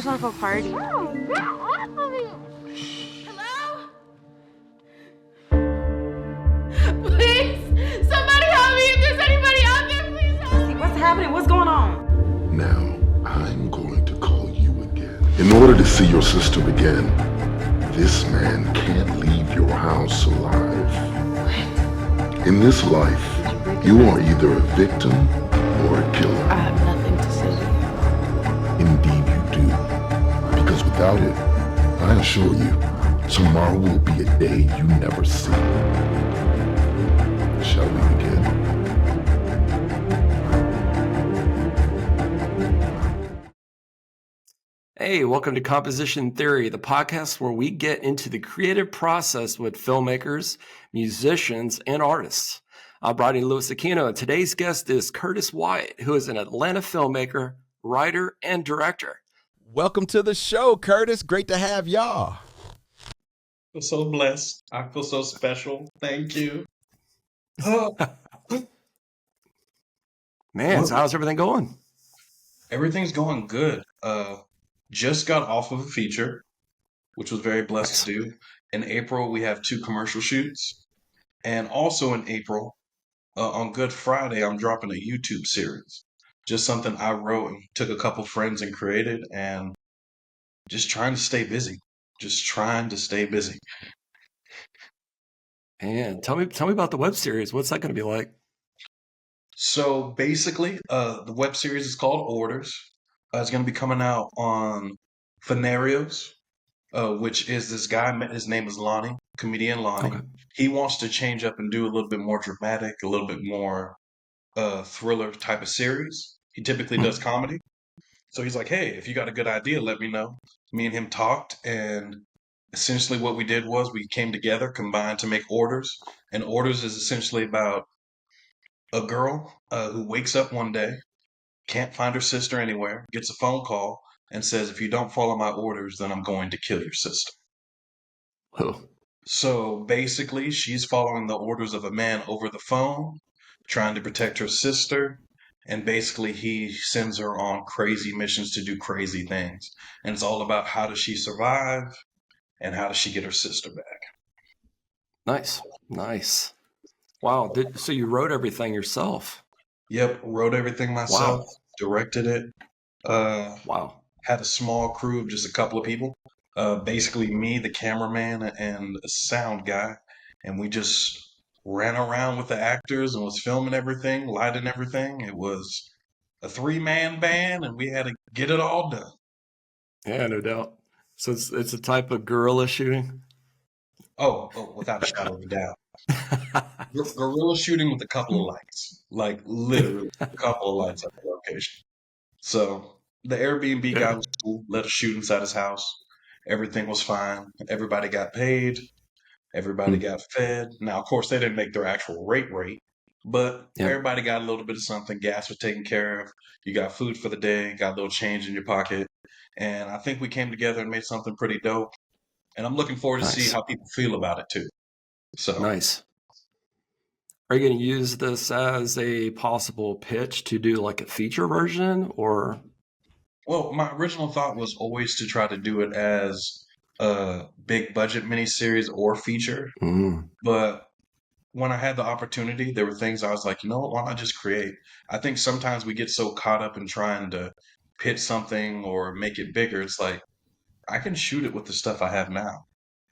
just want to go party. Oh, get off of me! Hello? Please! Somebody help me! If there's anybody out there, please help me! What's happening? What's going on? Now, I'm going to call you again. In order to see your sister again, this man can't leave your house alive. In this life, you are either a victim or a killer. I have nothing to say to you. Indeed you do. Because without it, I assure you, tomorrow will be a day you never see. Shall we begin? Hey, welcome to Composition Theory, the podcast where we get into the creative process with filmmakers, musicians, and artists. I'm Rodney Luis Aquino, and today's guest is Curtis Wyatt, who is an Atlanta filmmaker, writer, and director. Welcome to the show, Curtis. Great to have y'all. I feel so blessed. I feel so special. Thank you. Man, so how's everything going? Everything's going good. Just got off of a feature, which was very blessed to do. In April, we have 2 commercial shoots. And also in April, on Good Friday, I'm dropping a YouTube series. Just something I wrote and took a couple friends and created, and just trying to stay busy. And tell me about the web series. What's that going to be like? So basically, the web series is called Orders. It's going to be coming out on Finarios, which is this guy. His name is Lonnie, comedian Lonnie. Okay. He wants to change up and do a little bit more dramatic, a little bit more thriller type of series. He typically does comedy. So he's like, hey, if you got a good idea, let me know. Me and him talked, and essentially what we did was we came together, combined to make Orders. And Orders is essentially about a girl who wakes up one day, can't find her sister anywhere, gets a phone call, and says, if you don't follow my orders, then I'm going to kill your sister. Oh. So basically, she's following the orders of a man over the phone, trying to protect her sister, and basically he sends her on crazy missions to do crazy things. And it's all about how does she survive, and how does she get her sister back. Nice. Wow. So you wrote everything yourself? Yep, wrote everything myself, directed it. Wow. Had a small crew of just a couple of people. Basically me, the cameraman, and a sound guy. And we just ran around with the actors and was filming everything, lighting everything. It was a 3-man band, and we had to get it all done. Yeah, no doubt. So it's a type of guerrilla shooting? Oh, without a shadow of a doubt. Guerrilla shooting with a couple of lights. Like, literally, a couple of lights at the location. So, the Airbnb guy was cool. Let us shoot inside his house. Everything was fine. Everybody got paid. Everybody got fed. Now, of course, they didn't make their actual rate, but everybody got a little bit of something. Gas was taken care of. You got food for the day, got a little change in your pocket. And I think we came together and made something pretty dope. And I'm looking forward to see how people feel about it, too. So Nice. Are you going to use this as a possible pitch to do like a feature version, or? Well, my original thought was always to try to do it as a big budget miniseries or feature. But when I had the opportunity, there were things I was like, you know what, why not just create? I think sometimes we get so caught up in trying to pitch something or make it bigger. It's like, I can shoot it with the stuff I have now.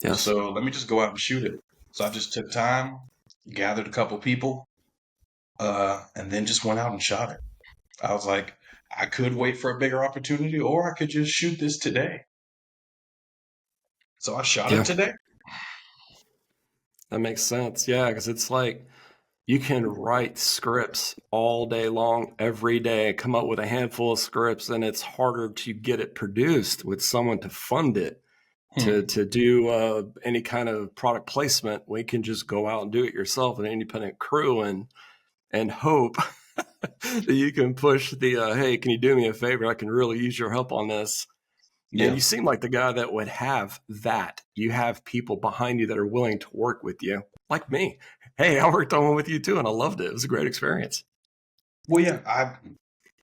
Yes. So let me just go out and shoot it. So I just took time, gathered a couple people, and then just went out and shot it. I was like, I could wait for a bigger opportunity, or I could just shoot this today. So I shot it today. That makes sense. Yeah, because it's like you can write scripts all day long, every day, come up with a handful of scripts, and it's harder to get it produced with someone to fund it. To do any kind of product placement. We can just go out and do it yourself, an independent crew, and hope that you can push the, hey, can you do me a favor? I can really use your help on this. Yeah. And you seem like the guy that would have that. You have people behind you that are willing to work with you, like me. Hey, I worked on one with you too, and I loved it. It was a great experience. Well, yeah,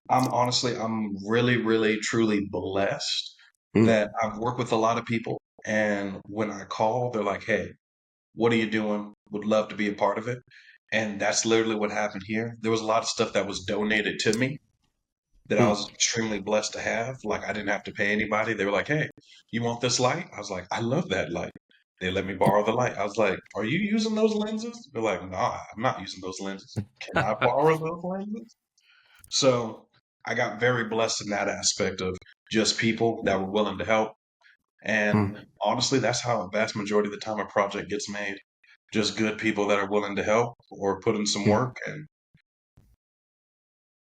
I'm honestly, I'm really, really, truly blessed that I've worked with a lot of people, and when I call, they're like, "Hey, what are you doing? Would love to be a part of it." And that's literally what happened here. There was a lot of stuff that was donated to me that I was extremely blessed to have. Like I didn't have to pay anybody. They were like, "Hey, you want this light?" I was like, "I love that light." They let me borrow the light. I was like, "Are you using those lenses?" They're like, "Nah, I'm not using those lenses. Can I borrow those lenses?" So I got very blessed in that aspect of just people that were willing to help. And honestly, that's how a vast majority of the time a project gets made. Just good people that are willing to help or put in some work, and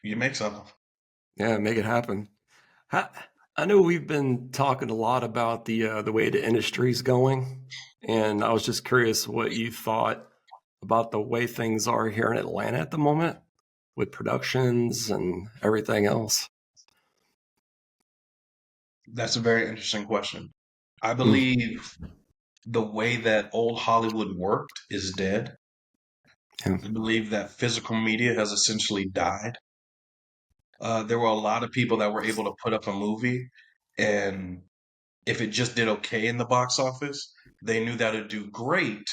you make something. Yeah, make it happen. I, I know we've been talking a lot about the way the industry's going, and I was just curious what you thought about the way things are here in Atlanta at the moment with productions and everything else. That's a very interesting question. I Mm, believe the way that old Hollywood worked is dead. yeah, I believe that physical media has essentially died. There were a lot of people that were able to put up a movie, and if it just did okay in the box office, they knew that it'd do great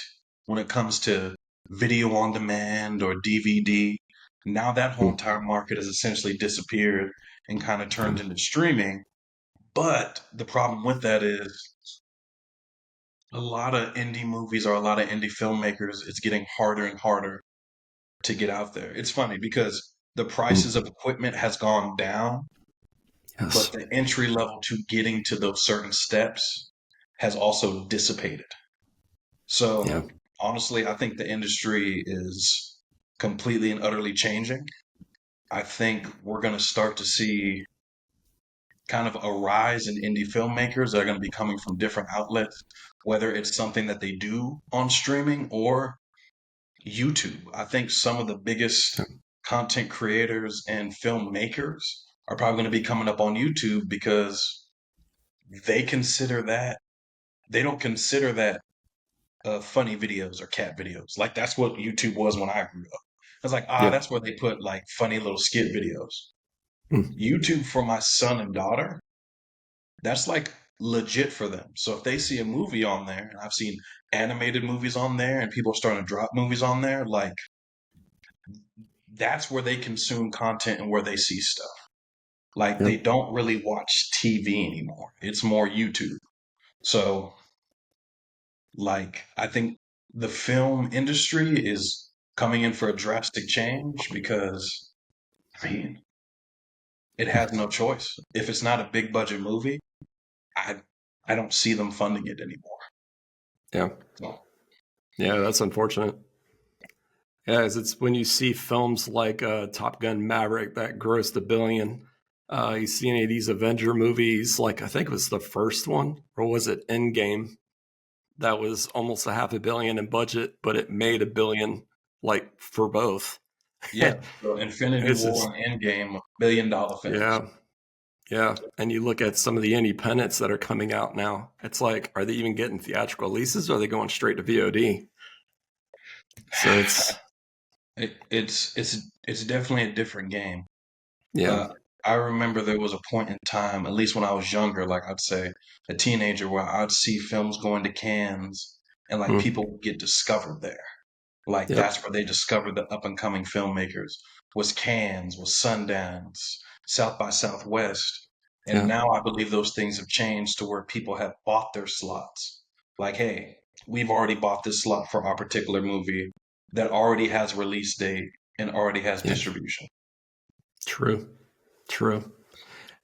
when it comes to video on demand or DVD. Now that whole mm, entire market has essentially disappeared and kind of yeah, turned into streaming. But the problem with that is a lot of indie movies or a lot of indie filmmakers, it's getting harder and harder to get out there. It's funny because the prices mm, of equipment has gone down, but yes, the entry level to getting to those certain steps has also dissipated. yeah, So honestly, I think the industry is completely and utterly changing. I think we're going to start to see kind of a rise in indie filmmakers that are going to be coming from different outlets, whether it's something that they do on streaming or YouTube. I think some of the biggest content creators and filmmakers are probably going to be coming up on YouTube because they consider that, they don't consider that funny videos or cat videos. Like that's what YouTube was when I grew up. I was like, yeah, that's where they put like funny little skit videos. mm, YouTube for my son and daughter, that's like legit for them. So if they see a movie on there, and I've seen animated movies on there, and people are starting to drop movies on there, like that's where they consume content and where they see stuff. Like yeah, they don't really watch TV anymore. It's more YouTube. So like I think the film industry is coming in for a drastic change because I mean it has no choice. If it's not a big budget movie, I I don't see them funding it anymore. yeah, So, yeah. That's unfortunate. Yeah, it's when you see films like Top Gun Maverick that grossed $1 billion. You see any of these Avenger movies? Like I think it was the first one, or was it Endgame? That was almost a $500 million in budget, but it made $1 billion, like for both. yeah. So Infinity It's War just and Endgame, $1 billion films. yeah, yeah. And you look at some of the independents that are coming out now. It's like, are they even getting theatrical releases, or are they going straight to VOD? So it's It's definitely a different game. yeah, Uh, I remember there was a point in time, at least when I was younger, like I'd say a teenager, where I'd see films going to Cannes and like mm, people would get discovered there. Like yep, that's where they discovered the up and coming filmmakers was Cannes, was Sundance, South by Southwest. And yeah, now I believe those things have changed to where people have bought their slots. Like, hey, we've already bought this slot for our particular movie that already has release date and already has yeah. distribution. True, true.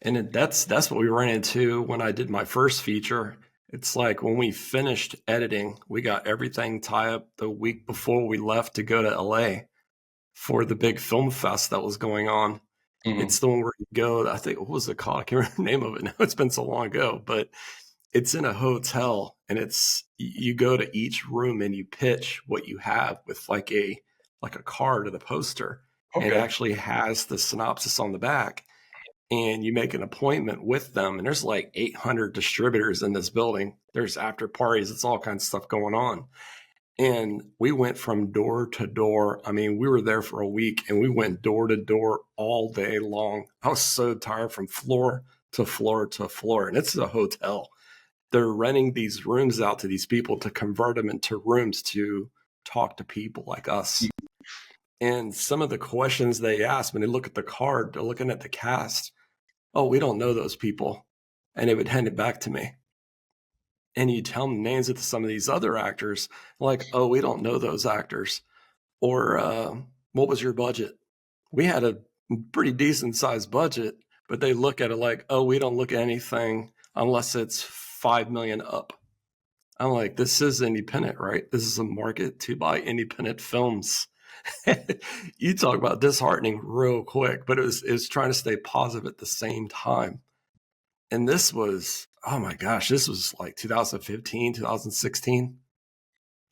And that's what we ran into when I did my first feature. It's like when we finished editing, we got everything tied up the week before we left to go to LA for the big film fest that was going on. Mhm. It's the one where you go, I think, what was it called? I can't remember the name of it now. It's been so long ago, but it's in a hotel, and it's you go to each room and you pitch what you have with like a card of the poster, and it Okay. actually has the synopsis on the back, and you make an appointment with them, and there's like 800 distributors in this building. There's after parties, it's all kinds of stuff going on. And we went from door to door. I mean, we were there for a week, and we went door to door all day long. I was so tired from floor to floor to floor, and it's a hotel. They're renting these rooms out to these people to convert them into rooms to talk to people like us. And some of the questions they ask when they look at the card, they're looking at the cast. Oh, we don't know those people. And they would hand it back to me. And you tell them names of some of these other actors, like, oh, we don't know those actors. Or what was your budget? We had a pretty decent sized budget, but they look at it like, oh, we don't look at anything unless it's 5 million up. I'm like, this is independent, right? This is a market to buy independent films. You talk about disheartening real quick, but it was trying to stay positive at the same time. And this was, oh my gosh, this was like 2015, 2016.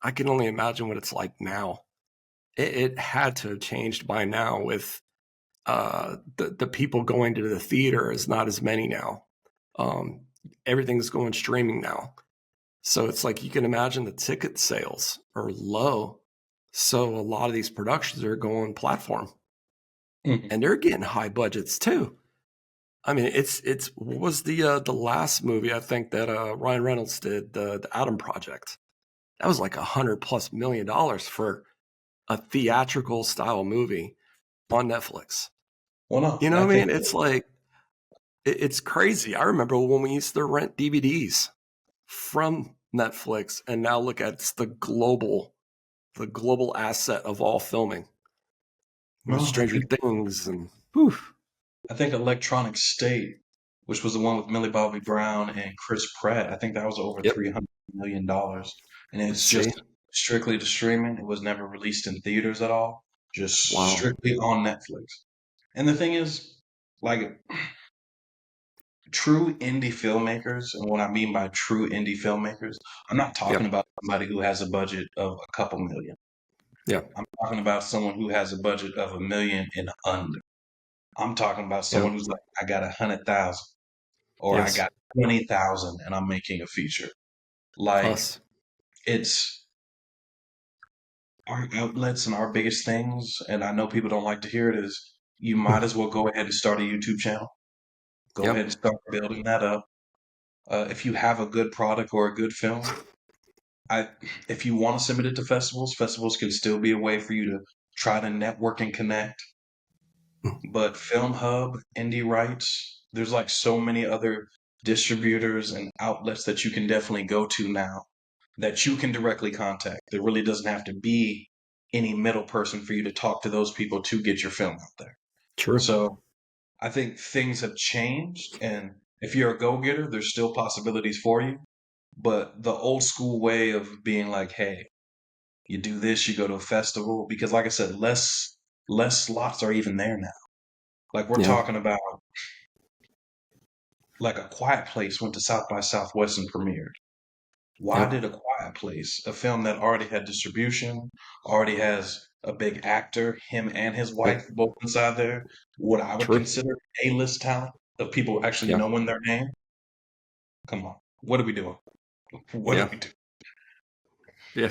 I can only imagine what it's like now. It had to have changed by now with the people going to the theater is not as many now. Everything's going streaming now. So it's like you can imagine the ticket sales are low. So a lot of these productions are going platform. And they're getting high budgets too. I mean, it's what was the last movie I think that Ryan Reynolds did, the Adam Project? That was like $100+ million for a theatrical style movie on Netflix. Well, no, You know what I mean? It's like it's crazy. I remember when we used to rent DVDs from Netflix, and now look at it's the global asset of all filming. Well, Stranger Things and whew. I think Electronic State, which was the one with Millie Bobby Brown and Chris Pratt, I think that was over $300 million. And it's just strictly to streaming. It was never released in theaters at all, just strictly on Netflix. And the thing is, like, true indie filmmakers, and what I mean by true indie filmmakers, I'm not talking about somebody who has a budget of a couple million. Yeah. I'm talking about someone who has a budget of $1 million and under. I'm talking about someone who's like, I got 100,000 or I got 20,000 and I'm making a feature. Like, it's our outlets and our biggest things. And I know people don't like to hear it, is you might as well go ahead and start a YouTube channel. Go ahead and start building that up. If you have a good product or a good film, if you want to submit it to festivals can still be a way for you to try to network and connect. But Film Hub, Indie Rights, there's like so many other distributors and outlets that you can definitely go to now that you can directly contact. There really doesn't have to be any middle person for you to talk to those people to get your film out there. True. So I think things have changed, and if you're a go-getter, there's still possibilities for you. But the old school way of being like, hey, you do this, you go to a festival, because like I said, less slots are even there now. Like we're talking about, like A Quiet Place went to South by Southwest and premiered. Why did A Quiet Place, a film that already had distribution, already has a big actor, him and his wife both inside there, what I would consider A-list talent of people actually knowing their name? Come on, what are we doing? What are we doing? Yeah.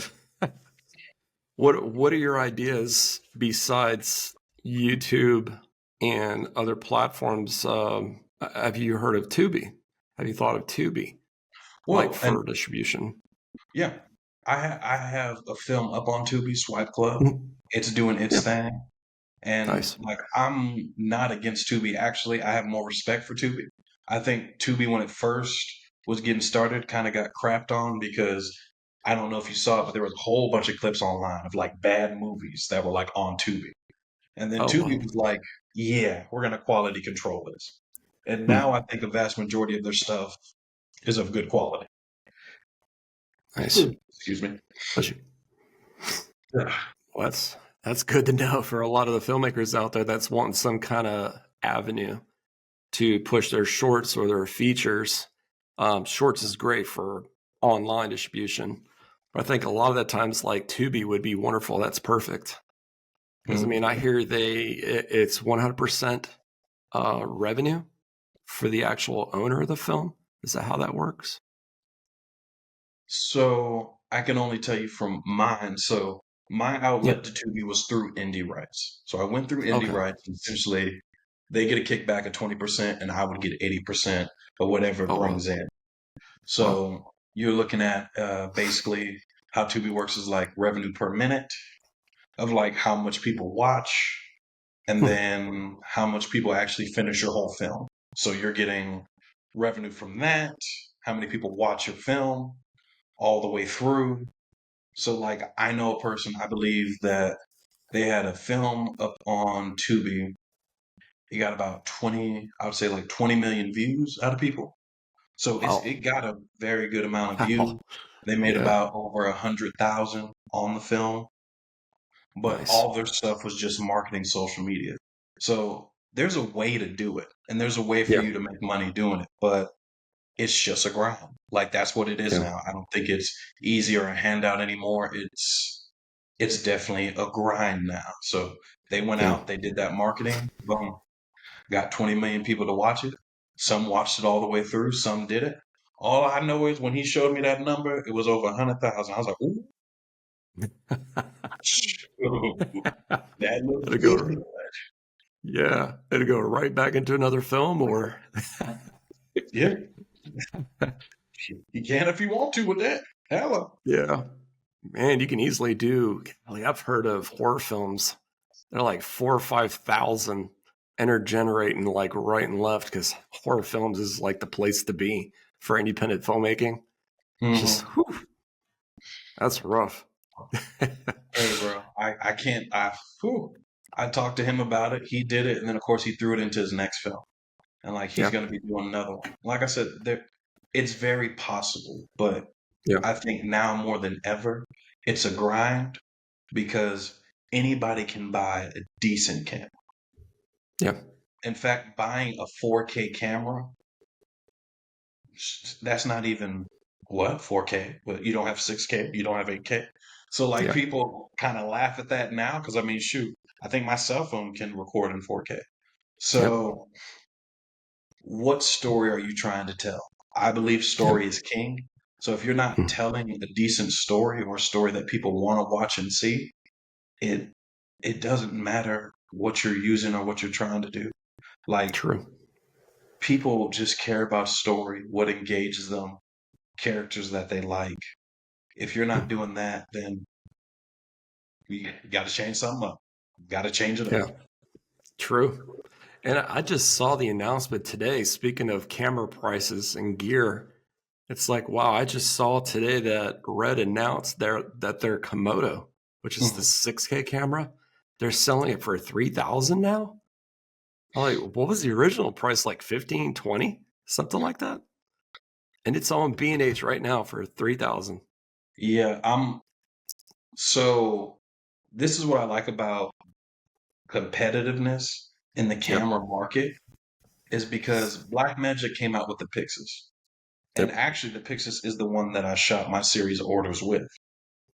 What are your ideas besides YouTube and other platforms? Have you heard of Tubi? Have you thought of Tubi? Well, like for distribution? Yeah. I have a film up on Tubi, Swipe Club. It's doing its thing. And like I'm not against Tubi. Actually, I have more respect for Tubi. I think Tubi, when it first was getting started, kind of got crapped on because I don't know if you saw it, but there was a whole bunch of clips online of like bad movies that were like on Tubi. And then Tubi was like, yeah, we're going to quality control this. And now I think a vast majority of their stuff is of good quality. Nice. Excuse me. Well, that's good to know for a lot of the filmmakers out there that's wanting some kind of avenue to push their shorts or their features. Shorts is great for online distribution, but I think a lot of the times like Tubi would be wonderful. That's perfect. Because I mean, I hear it's 100% revenue for the actual owner of the film. Is that how that works? So I can only tell you from mine. So my outlet to Tubi was through Indie Rights. So I went through Indie Rights, and essentially they get a kickback of 20%, and I would get 80% of whatever it Oh, wow. brings in. Wow. So you're looking at basically how Tubi works is like revenue per minute of like how much people watch, and then how much people actually finish your whole film. So you're getting revenue from that, how many people watch your film all the way through. So like I know a person, I believe that they had a film up on Tubi. He got about 20, I would say like 20 million views out of people. So Wow. it got a very good amount of Wow. views. They made Yeah. about over 100,000 on the film, but Nice. all their stuff was just marketing social media. So there's a way to do it, and there's a way for Yeah. you to make money doing it, but it's just a grind. Like that's what it is Yeah. now. I don't think it's easy or a handout anymore. It's definitely a grind now. So they went Yeah. out, they did that marketing, boom, got 20 million people to watch it. Some watched it all the way through, some didn't. All I know is when he showed me that number, it was over 100,000. I was like, ooh, that looks It'll good. go, yeah, it'll go right back into another film, or Yeah. You can if you want to with that. Hello. yeah, man, you can easily do. Like I've heard of horror films. They're like 4,000 or 5,000 enter generating like right and left because horror films is like the place to be for independent filmmaking. It's just, whew, that's rough. Hey, bro, I can't. I talked to him about it. He did it, and then of course he threw it into his next film, and like he's Yeah. going to be doing another one. Like I said, it's very possible, but Yeah. I think now more than ever, it's a grind because anybody can buy a decent camera. Yeah. In fact, buying a 4K camera, that's not even what 4K, but you don't have 6K, you don't have 8K. So like Yeah. people kind of laugh at that now because I mean, shoot, I think my cell phone can record in 4K. So what story are you trying to tell? I believe story is king. So if you're not telling a decent story or a story that people want to watch and see, it doesn't matter what you're using or what you're trying to do. Like True. people just care about story, what engages them, characters that they like. If you're not doing that, then you got to change something up. Got to change it Yeah. up. True. And I just saw the announcement today. Speaking of camera prices and gear, it's like, wow, I just saw today that Red announced that their Komodo, which is the 6K camera, they're selling it for 3,000 now. I'm like, what was the original price? Like 15, 20, something like that. And it's on B&H right now for 3,000. Yeah, so this is what I like about competitiveness in the camera market is because Blackmagic came out with the Pixis. And actually the Pixis is the one that I shot my series orders with.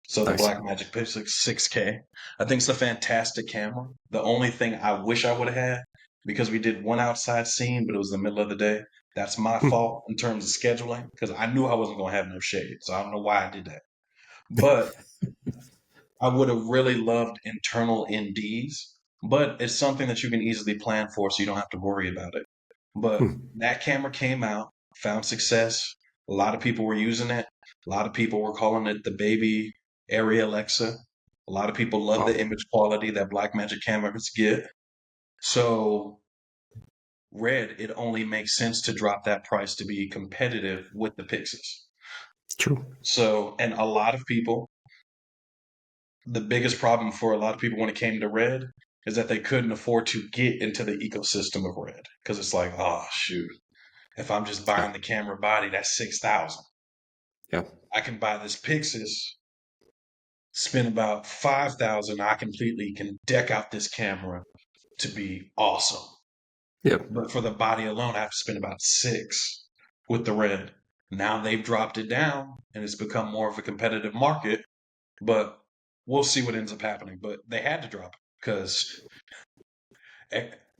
So the Nice. Blackmagic Pixis 6K. I think it's a fantastic camera. The only thing I wish I would have had, because we did one outside scene, but it was the middle of the day. That's my fault in terms of scheduling, because I knew I wasn't going to have no shade. So I don't know why I did that. But I would have really loved internal NDs, but it's something that you can easily plan for so you don't have to worry about it. But that camera came out, found success. A lot of people were using it. A lot of people were calling it the baby Arri Alexa. A lot of people love the image quality that Blackmagic cameras get. So Red, it only makes sense to drop that price to be competitive with the Pixis. True. So, and a lot of people, the biggest problem for a lot of people when it came to Red is that they couldn't afford to get into the ecosystem of Red because it's like, oh shoot, if I'm just buying the camera body, that's 6,000. Yeah. I can buy this Pixis, spend about 5,000. I completely can deck out this camera to be awesome. Yeah. But for the body alone, I have to spend about 6 with the Red. Now they've dropped it down and it's become more of a competitive market, but we'll see what ends up happening. But they had to drop it because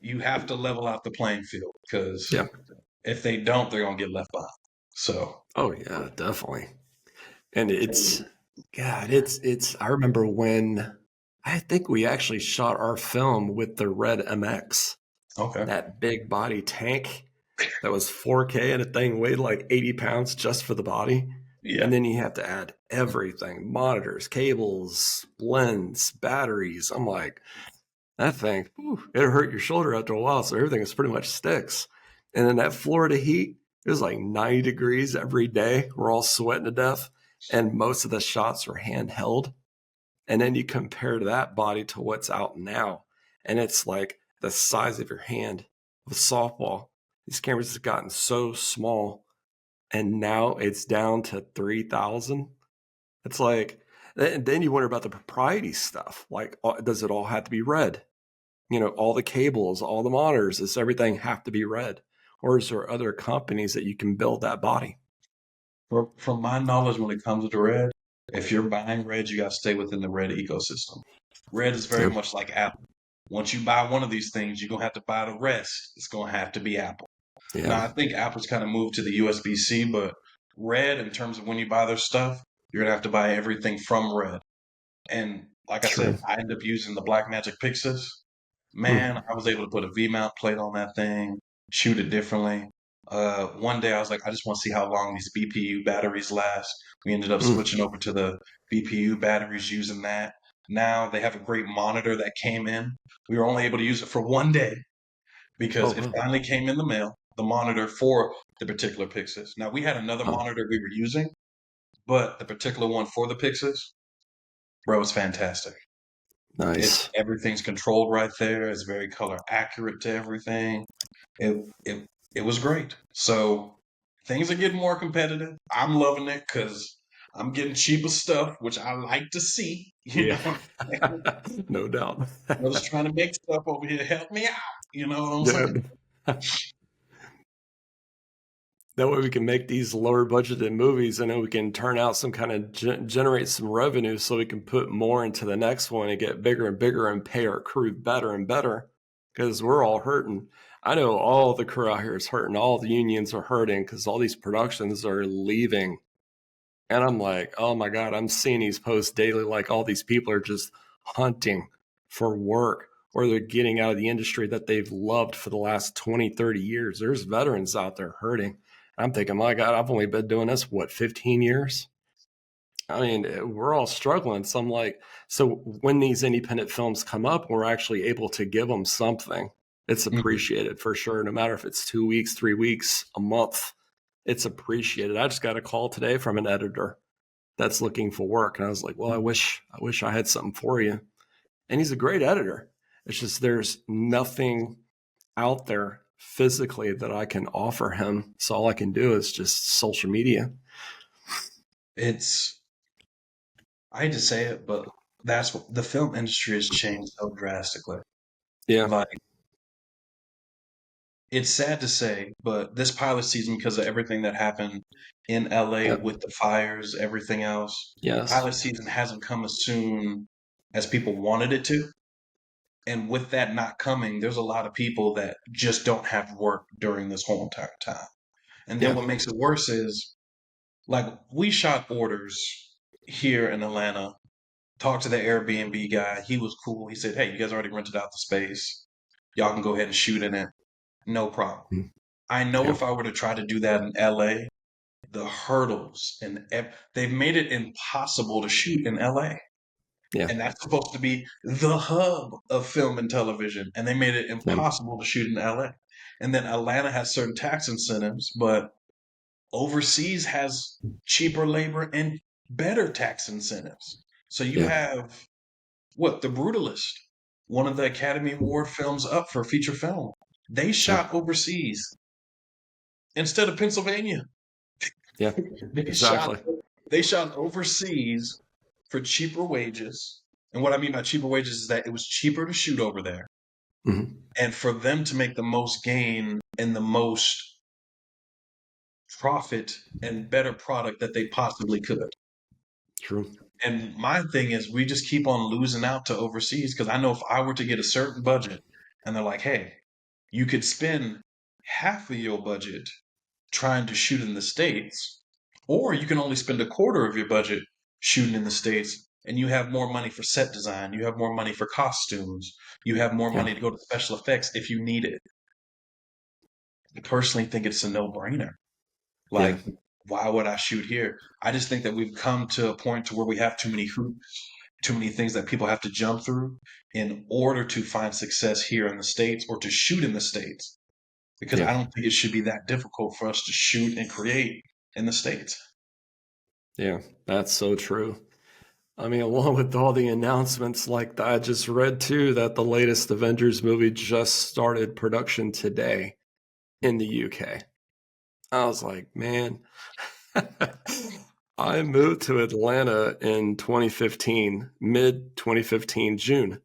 you have to level out the playing field because if they don't, they're going to get left behind. So, oh yeah, definitely. And it's, God, it's, I remember when I think we actually shot our film with the Red MX. Okay. that big body tank that was 4K and a thing weighed like 80 pounds just for the body. Yeah. And then you have to add everything, monitors, cables, blends, batteries. I'm like, that thing, it'll hurt your shoulder after a while. So everything is pretty much sticks. And then that Florida heat, it was like 90 degrees every day. We're all sweating to death. And most of the shots were handheld. And then you compare that body to what's out now. And it's like the size of your hand of a softball. These cameras have gotten so small. And now it's down to 3,000. It's like, then you wonder about the propriety stuff. Like, does it all have to be red? You know, all the cables, all the monitors, does everything have to be red? Or is there other companies that you can build that body? From my knowledge, when it comes to Red, if you're buying Red, you got to stay within the Red ecosystem. Red is very much like Apple. Once you buy one of these things, you're going to have to buy the rest. It's going to have to be Apple. Yeah. Now, I think Apple's kind of moved to the USB-C, but Red, in terms of when you buy their stuff, you're going to have to buy everything from Red. And like I said, I ended up using the Blackmagic Pixis. Man, I was able to put a V-mount plate on that thing, shoot it differently. One day I was like, I just want to see how long these BPU batteries last. We ended up switching over to the BPU batteries using that. Now they have a great monitor that came in. We were only able to use it for one day because it finally came in the mail, the monitor for the particular Pixis. Now we had another monitor we were using, but the particular one for the Pixis, bro, it's fantastic. Nice. Everything's controlled right there. It's very color accurate to everything. It was great. So things are getting more competitive. I'm loving it because I'm getting cheaper stuff, which I like to see. You know, No doubt. I was trying to make stuff over here. Help me out. You know what I'm saying? That way we can make these lower budgeted movies and then we can turn out some kind of generate some revenue so we can put more into the next one and get bigger and bigger and pay our crew better and better because we're all hurting. I know all the crew out here is hurting. All the unions are hurting because all these productions are leaving. And I'm like, oh my God, I'm seeing these posts daily. Like all these people are just hunting for work or they're getting out of the industry that they've loved for the last 20, 30 years. There's veterans out there hurting. I'm thinking, my God, I've only been doing this, 15 years? I mean, we're all struggling. So I'm like, so when these independent films come up, we're actually able to give them something. It's appreciated for sure. No matter if it's 2 weeks, 3 weeks, a month, it's appreciated. I just got a call today from an editor that's looking for work. And I was like, well, I wish I had something for you. And he's a great editor. It's just, there's nothing out there physically that I can offer him. So all I can do is just social media. I hate to say it, but that's what the film industry has changed so drastically. Yeah. Like, it's sad to say, but this pilot season, because of everything that happened in LA with the fires, everything else, pilot season hasn't come as soon as people wanted it to. And with that not coming, there's a lot of people that just don't have work during this whole entire time. And then what makes it worse is, like, we shot orders here in Atlanta, talked to the Airbnb guy. He was cool. He said, hey, you guys already rented out the space. Y'all can go ahead and shoot in it. No problem. I know if I were to try to do that in LA, the hurdles, and they've made it impossible to shoot in LA. Yeah. And that's supposed to be the hub of film and television. And they made it impossible to shoot in LA. And then Atlanta has certain tax incentives, but overseas has cheaper labor and better tax incentives. So you have The Brutalist, one of the Academy Award films up for feature film. They shot overseas instead of Pennsylvania. Yeah, exactly. They shot overseas for cheaper wages. And what I mean by cheaper wages is that it was cheaper to shoot over there. And for them to make the most gain and the most profit and better product that they possibly could. True. And my thing is, we just keep on losing out to overseas because I know if I were to get a certain budget and they're like, hey, you could spend half of your budget trying to shoot in the States, or you can only spend a quarter of your budget shooting in the States and you have more money for set design, you have more money for costumes, you have more Yeah. money to go to special effects if you need it. I personally think it's a no-brainer. Yeah. Like, why would I shoot here? I just think that we've come to a point to where we have too many hoops, too many things that people have to jump through in order to find success here in the States or to shoot in the States. Because I Yeah. don't think it should be that difficult for us to shoot and create in the States. Yeah. That's so true. I mean, along with all the announcements like that, I just read too that the latest Avengers movie just started production today in the UK. I was like, man, I moved to Atlanta in 2015, mid 2015, June.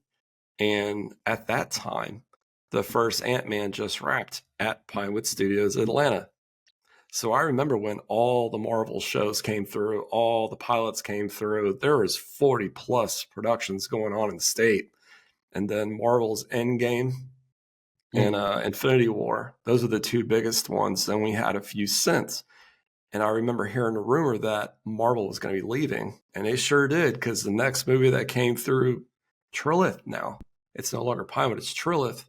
And at that time, the first Ant-Man just wrapped at Pinewood Studios, Atlanta. So I remember when all the Marvel shows came through, all the pilots came through, there was 40 plus productions going on in the state. And then Marvel's Endgame and Infinity War, those are the two biggest ones. Then we had a few since. And I remember hearing a rumor that Marvel was going to be leaving. And they sure did, because the next movie that came through, Trilith now, it's no longer Pinewood, it's Trilith,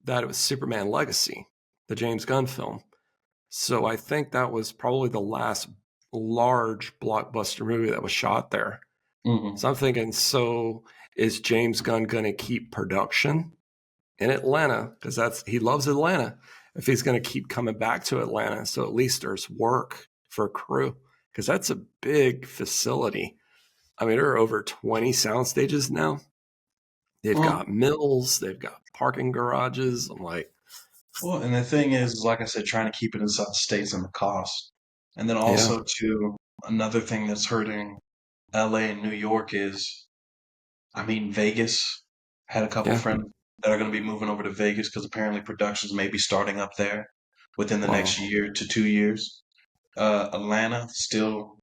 that it was Superman Legacy, the James Gunn film. So I think that was probably the last large blockbuster movie that was shot there. Mm-hmm. So I'm thinking, so is James Gunn going to keep production in Atlanta? Because he loves Atlanta. If he's going to keep coming back to Atlanta, so at least there's work for a crew, because that's a big facility. I mean, there are over 20 sound stages now. They've got mills, they've got parking garages. I'm like, well, and the thing is, like I said, trying to keep it inside the states and the cost. And then also, too, another thing that's hurting LA and New York is, I mean, Vegas. Had a couple friends that are going to be moving over to Vegas because apparently productions may be starting up there within the next year to 2 years. Atlanta still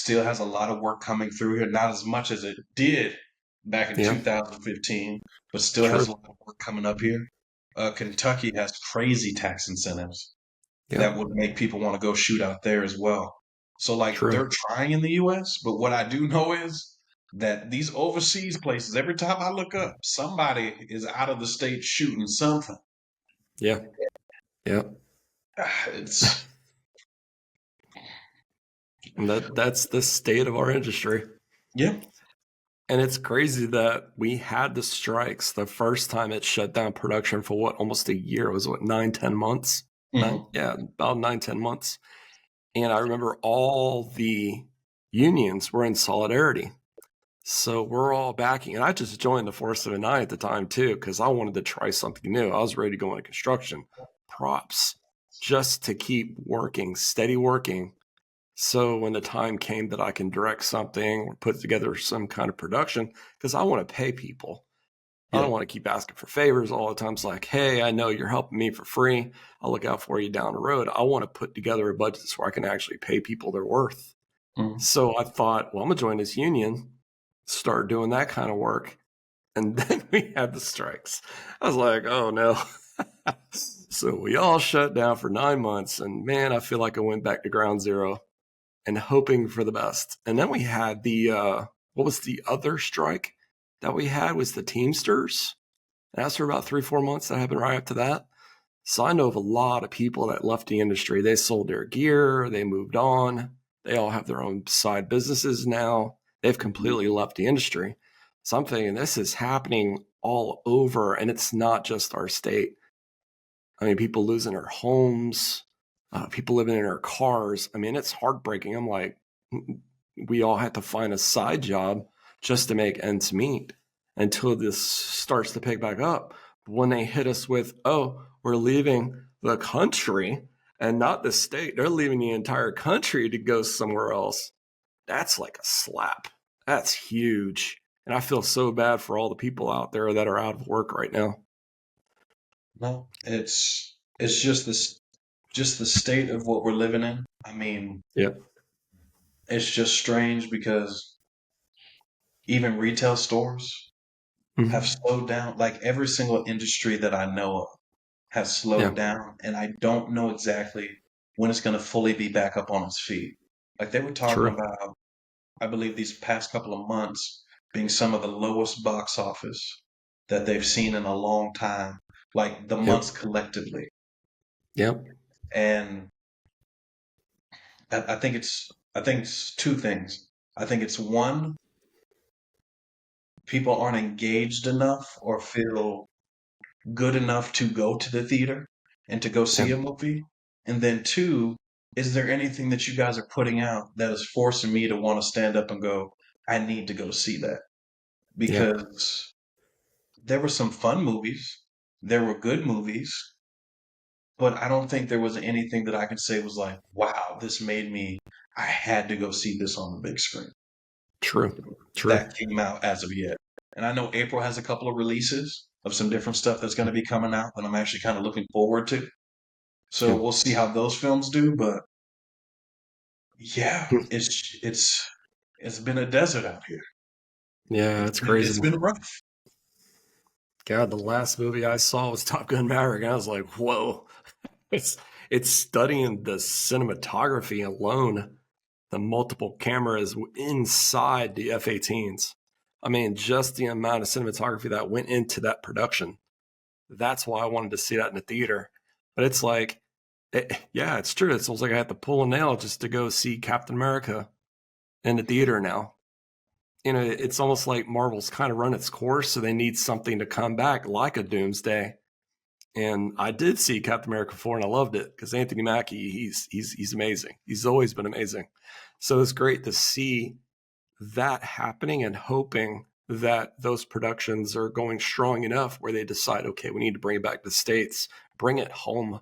has a lot of work coming through here, not as much as it did back in 2015, but still has a lot of work coming up here. Kentucky has crazy tax incentives that would make people want to go shoot out there as well. So, like, they're trying in the U.S., but what I do know is that these overseas places, every time I look up, somebody is out of the state shooting something. Yeah. It's that's the state of our industry. Yeah. And it's crazy that we had the strikes the first time it shut down production for almost a year. It was 9-10 months. About 9-10 months. And I remember all the unions were in solidarity. So we're all backing. And I just joined the 479 at the time too, because I wanted to try something new. I was ready to go into construction, props, just to keep working, steady working. So when the time came that I can direct something or put together some kind of production, because I want to pay people. I don't want to keep asking for favors all the time. It's like, hey, I know you're helping me for free. I'll look out for you down the road. I want to put together a budget where I can actually pay people their worth. So I thought, well, I'm going to join this union, start doing that kind of work. And then we had the strikes. I was like, oh no. So we all shut down for 9 months. And man, I feel like I went back to ground zero and hoping for the best. And then we had what was the other strike that we had was the Teamsters. And that's for about 3-4 months. That happened right after that. So I know of a lot of people that left the industry. They sold their gear. They moved on. They all have their own side businesses now. They've completely left the industry. So I'm thinking this is happening all over, and it's not just our state. I mean, people losing their homes, people living in their cars. I mean, it's heartbreaking. I'm like, we all had to find a side job just to make ends meet until this starts to pick back up. When they hit us with, oh, we're leaving the country and not the state, they're leaving the entire country to go somewhere else. That's like a slap. That's huge. And I feel so bad for all the people out there that are out of work right now. No, it's just the state of what we're living in. I mean, it's just strange because even retail stores have slowed down. Like every single industry that I know of has slowed down, and I don't know exactly when it's going to fully be back up on its feet. Like they were talking about, I believe these past couple of months, being some of the lowest box office that they've seen in a long time, like the months collectively. Yep. And I think it's two things. I think it's one, people aren't engaged enough or feel good enough to go to the theater and to go see Yep. a movie. And then two, is there anything that you guys are putting out that is forcing me to want to stand up and go, I need to go see that? Yep. Because there were some fun movies, there were good movies, but I don't think there was anything that I could say was like, wow, this made me, I had to go see this on the big screen. True. That came out as of yet. And I know April has a couple of releases of some different stuff that's going to be coming out that I'm actually kind of looking forward to. So Yeah. we'll see how those films do, but yeah, it's been a desert out here. Yeah, it's crazy. It's been rough. God, the last movie I saw was Top Gun Maverick. I was like, whoa. It's studying the cinematography alone, the multiple cameras inside the F-18s. I mean, just the amount of cinematography that went into that production. That's why I wanted to see that in the theater. But it's like, yeah, it's true. It's almost like I had to pull a nail just to go see Captain America in the theater now. You know, it's almost like Marvel's kind of run its course, so they need something to come back like a Doomsday. And I did see Captain America 4 and I loved it because Anthony Mackie, he's amazing. He's always been amazing. So it's great to see that happening and hoping that those productions are going strong enough where they decide, okay, we need to bring it back to the States, bring it home.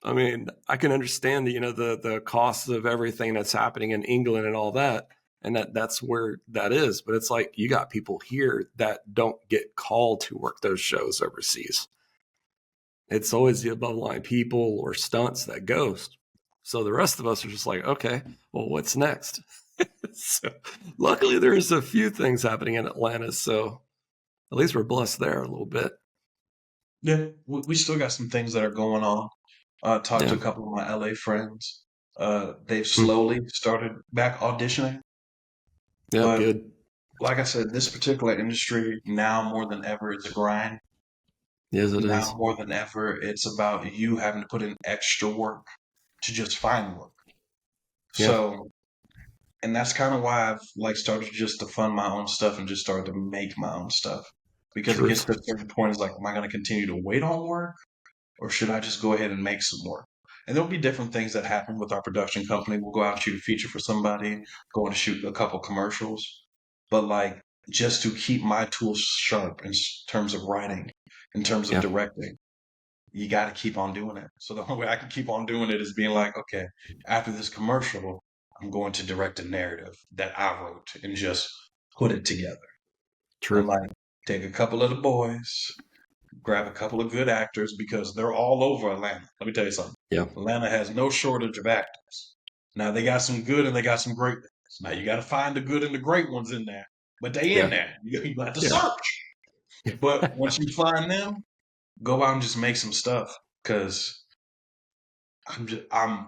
I mean, I can understand the costs of everything that's happening in England and all that. And that's where that is. But it's like you got people here that don't get called to work those shows overseas. It's always the above line people or stunts that goes. So the rest of us are just like, okay, well, what's next? So luckily there's a few things happening in Atlanta. So at least we're blessed there a little bit. Yeah, we still got some things that are going on. Talked to a couple of my LA friends. They've slowly started back auditioning. Yeah, but good. Like I said, this particular industry now more than ever is a grind. Yes, it now is. more than ever, it's about you having to put in extra work to just find work. Yeah. So, and that's kind of why I've like started just to fund my own stuff and just started to make my own stuff. Because it gets to a certain point, it's like, am I going to continue to wait on work, or should I just go ahead and make some work? And there'll be different things that happen with our production company. We'll go out and shoot a feature for somebody, go and shoot a couple commercials. But like, just to keep my tools sharp in terms of writing, in terms of directing, you got to keep on doing it. So the only way I can keep on doing it is being like, okay, after this commercial, I'm going to direct a narrative that I wrote and just put it together. True. And like, take a couple of the boys, grab a couple of good actors because they're all over Atlanta. Let me tell you something. Yeah. Atlanta has no shortage of actors. Now they got some good and they got some great ones. Now you got to find the good and the great ones in there, but they in there. You have to search. But once you find them, go out and just make some stuff. Because I can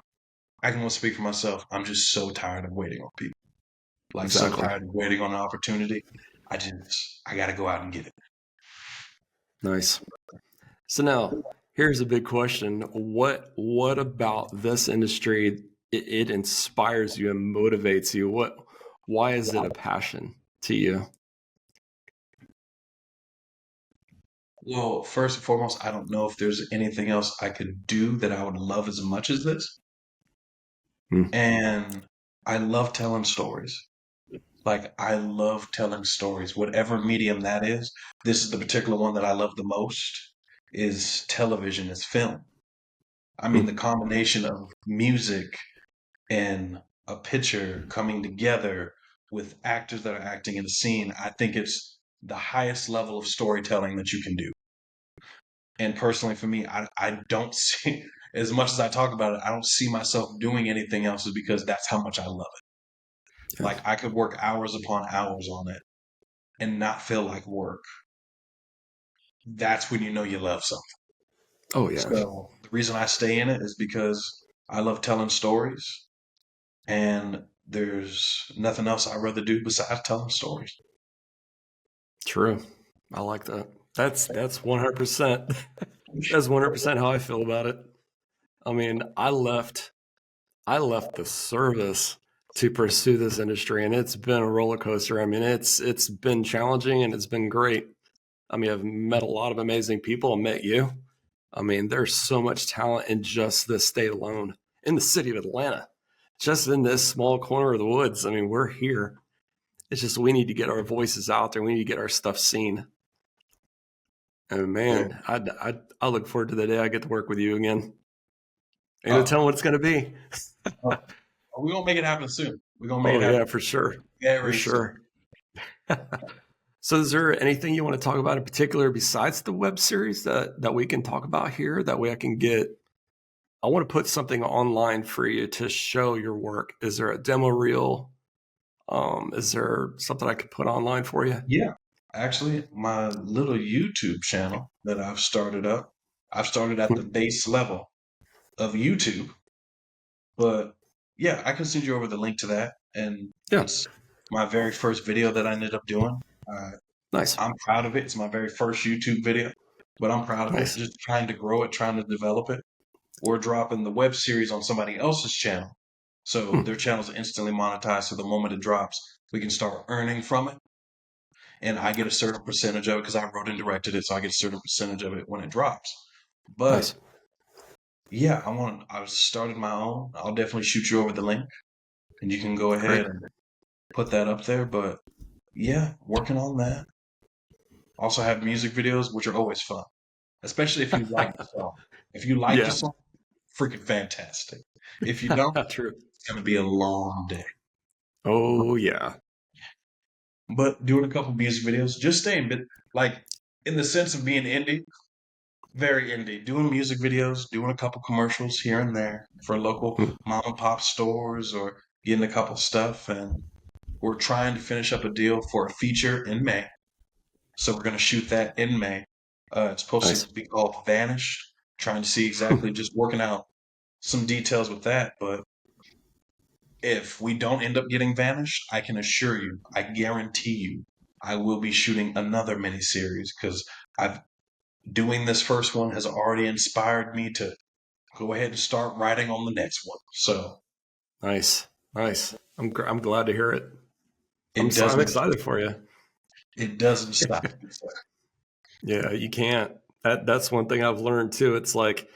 only speak for myself. I'm just so tired of waiting on people. Like so tired of waiting on an opportunity. I got to go out and get it. Nice. So now here's a big question. What about this industry, it inspires you and motivates you? Why is it a passion to you? Well, first and foremost, I don't know if there's anything else I could do that I would love as much as this. And I love telling stories. Like, I love telling stories, whatever medium that is. This is the particular one that I love the most, is television, is film. I mean, the combination of music and a picture coming together with actors that are acting in a scene, I think it's the highest level of storytelling that you can do. And personally, for me, I don't see, as much as I talk about it, I don't see myself doing anything else because that's how much I love it. Like, I could work hours upon hours on it and not feel like work. That's when you know you love something. Oh, yeah. So the reason I stay in it is because I love telling stories. And there's nothing else I'd rather do besides telling stories. True. I like that. That's 100%. That's 100% how I feel about it. I mean, I left the service to pursue this industry, and it's been a roller coaster. I mean, it's been challenging and it's been great. I mean, I've met a lot of amazing people. I met you. I mean, there's so much talent in just this state alone, in the city of Atlanta, just in this small corner of the woods. I mean, we're here. It's just we need to get our voices out there. We need to get our stuff seen. And man, I look forward to the day I get to work with you again. Ain't no telling what it's going to be. We're going to make it happen soon. We're going to make it happen. Yeah, for sure. Yeah, for sure. So is there anything you want to talk about in particular besides the web series that we can talk about here? That way I want to put something online for you to show your work. Is there a demo reel? Is there something I could put online for you? Yeah. Actually, my little YouTube channel that I've started up, I've started at the base level of YouTube. But yeah, I can send you over the link to that. And it's my very first video that I ended up doing. Nice. I'm proud of it. It's my very first YouTube video, but I'm proud of it. Just trying to grow it, trying to develop it. We're dropping the web series on somebody else's channel. So their channels are instantly monetized. So the moment it drops, we can start earning from it. And I get a certain percentage of it because I wrote and directed it. So I get a certain percentage of it when it drops. But yeah, I've started my own. I'll definitely shoot you over the link and you can go ahead and put that up there. But yeah, working on that. Also have music videos, which are always fun, especially if you like the song. If you like the song, freaking fantastic. If you don't, True. It's going to be a long day. Oh, yeah. But doing a couple music videos, just staying, like in the sense of being indie, very indie. Doing music videos, doing a couple commercials here and there for local mom and pop stores or getting a couple stuff. And we're trying to finish up a deal for a feature in May. So we're going to shoot that in May. It's supposed to be called Vanished. Trying to see exactly, just working out some details with that. But if we don't end up getting Vanished, I can assure you, I guarantee you, I will be shooting another miniseries because doing this first one has already inspired me to go ahead and start writing on the next one. So nice. I'm glad to hear it. I'm excited for you. It doesn't stop. Yeah, you can't. That's one thing I've learned too. It's like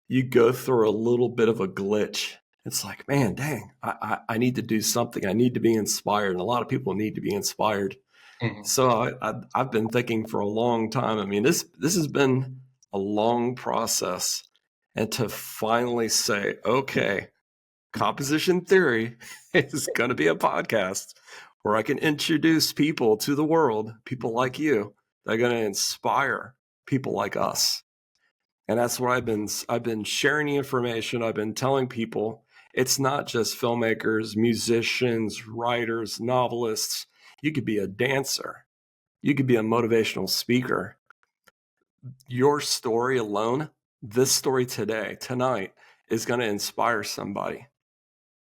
you go through a little bit of a glitch. It's like, man, dang, I need to do something. I need to be inspired. And a lot of people need to be inspired. Mm-hmm. So I've been thinking for a long time. I mean, this has been a long process. And to finally say, okay, Composition Theory is going to be a podcast where I can introduce people to the world, people like you, that are going to inspire people like us. And that's what I've been sharing the information. I've been telling people it's not just filmmakers, musicians, writers, novelists. You could be a dancer. You could be a motivational speaker. Your story alone, this story tonight, is going to inspire somebody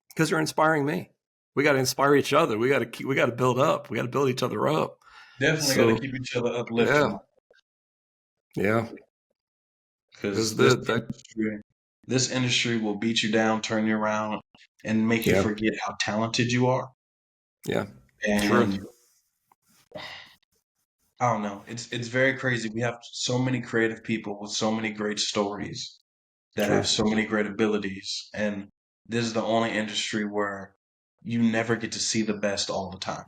because you're inspiring me. We got to inspire each other. We got to build up. We got to build each other up. Definitely got to keep each other uplifted. Yeah. Because this industry will beat you down, turn you around, and make you forget how talented you are. Yeah. And true. I don't know. It's very crazy. We have so many creative people with so many great stories that have so many great abilities. And this is the only industry where you never get to see the best all the time.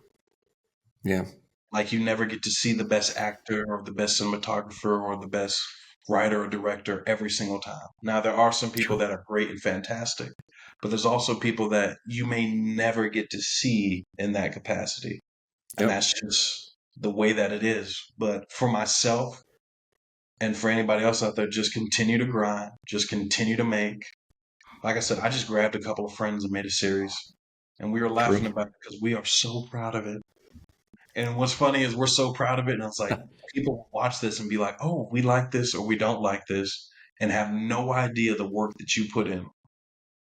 Yeah. Like you never get to see the best actor or the best cinematographer or the best writer or director every single time. Now, there are some people that are great and fantastic, but there's also people that you may never get to see in that capacity. And that's just the way that it is. But for myself and for anybody else out there, just continue to grind, just continue to make. Like I said, I just grabbed a couple of friends and made a series, and we were laughing about it because we are so proud of it. And what's funny is we're so proud of it, and it's like people watch this and be like, oh, we like this or we don't like this, and have no idea the work that you put in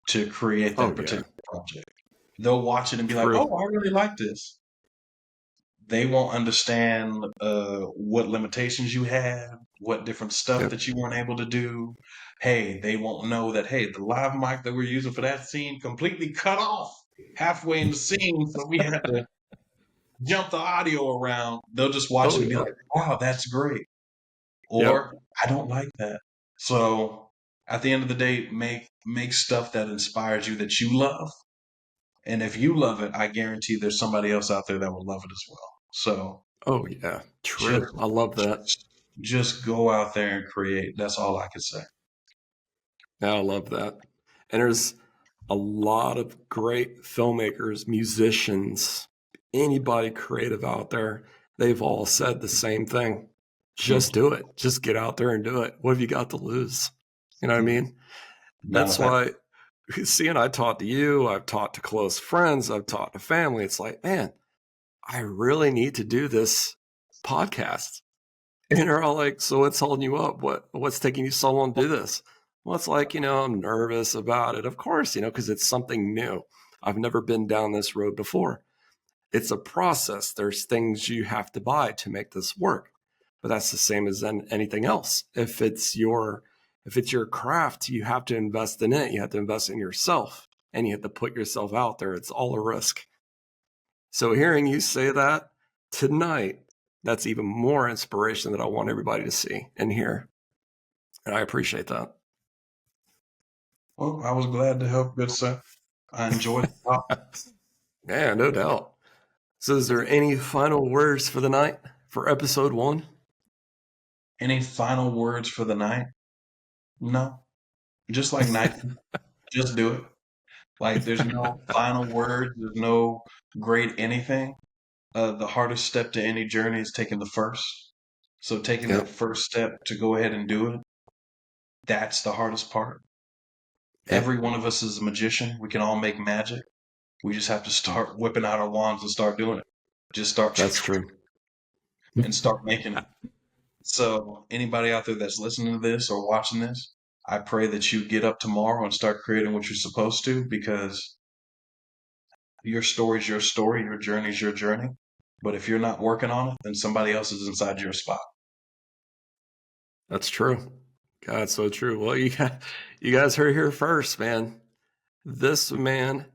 to create that particular project. They'll watch it and be like, True. "Oh, I really like this." They won't understand what limitations you have, what different stuff Yep. that you weren't able to do. Hey, they won't know that, hey, the live mic that we're using for that scene completely cut off halfway in the scene, so we had to jump the audio around. They'll just watch Oh, it and be yeah. like, wow, that's great. Yep. Or I don't like that. So at the end of the day, make stuff that inspires you, that you love. And if you love it, I guarantee there's somebody else out there that will love it as well. So Oh, yeah. True. just I love that. just go out there and create. That's all I can say. Yeah, I love that. And there's a lot of great filmmakers, musicians, anybody creative out there. They've all said the same thing. Just do it. Just get out there and do it. What have you got to lose? You know what I mean? That's why, seeing I talked to you, I've talked to close friends, I've talked to family. It's like, man, I really need to do this podcast. And they're all like, so what's holding you up? What's taking you so long to do this? Well, it's like, I'm nervous about it. Of course, because it's something new. I've never been down this road before. It's a process. There's things you have to buy to make this work. But that's the same as anything else. If it's your craft, you have to invest in it. You have to invest in yourself, and you have to put yourself out there. It's all a risk. So hearing you say that tonight, that's even more inspiration that I want everybody to see and hear. And I appreciate that. Well, I was glad to help, good sir. I enjoyed it. Yeah, no doubt. So is there any final words for the night for episode 1? Any final words for the night? No. Just like night. Just do it. Like there's no final word. There's no great anything. The hardest step to any journey is taking the first. So taking that first step to go ahead and do it, that's the hardest part. Every one of us is a magician. We can all make magic. We just have to start whipping out our wands and start doing it. Just start. That's true. And start making it. So anybody out there that's listening to this or watching this, I pray that you get up tomorrow and start creating what you're supposed to, because your story's your story, your journey's your journey. But if you're not working on it, then somebody else is inside your spot. That's true. God, so true. Well, you guys heard here first, man. This man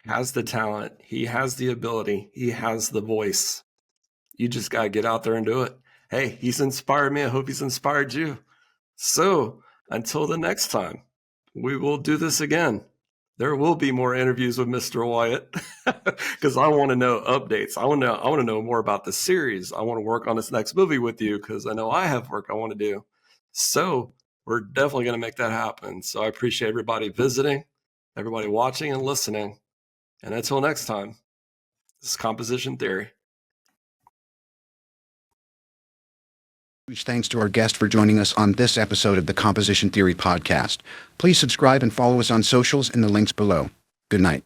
has the talent. He has the ability. He has the voice. You just got to get out there and do it. Hey, he's inspired me. I hope he's inspired you. So until the next time, we will do this again. There will be more interviews with Mr. Wyatt because I want to know updates. I want to know more about the series. I want to work on this next movie with you because I know I have work I want to do. So we're definitely going to make that happen. So I appreciate everybody visiting, everybody watching and listening. And until next time, this is Composition Theory. Huge thanks to our guest for joining us on this episode of the Composition Theory podcast. Please subscribe and follow us on socials in the links below. Good night.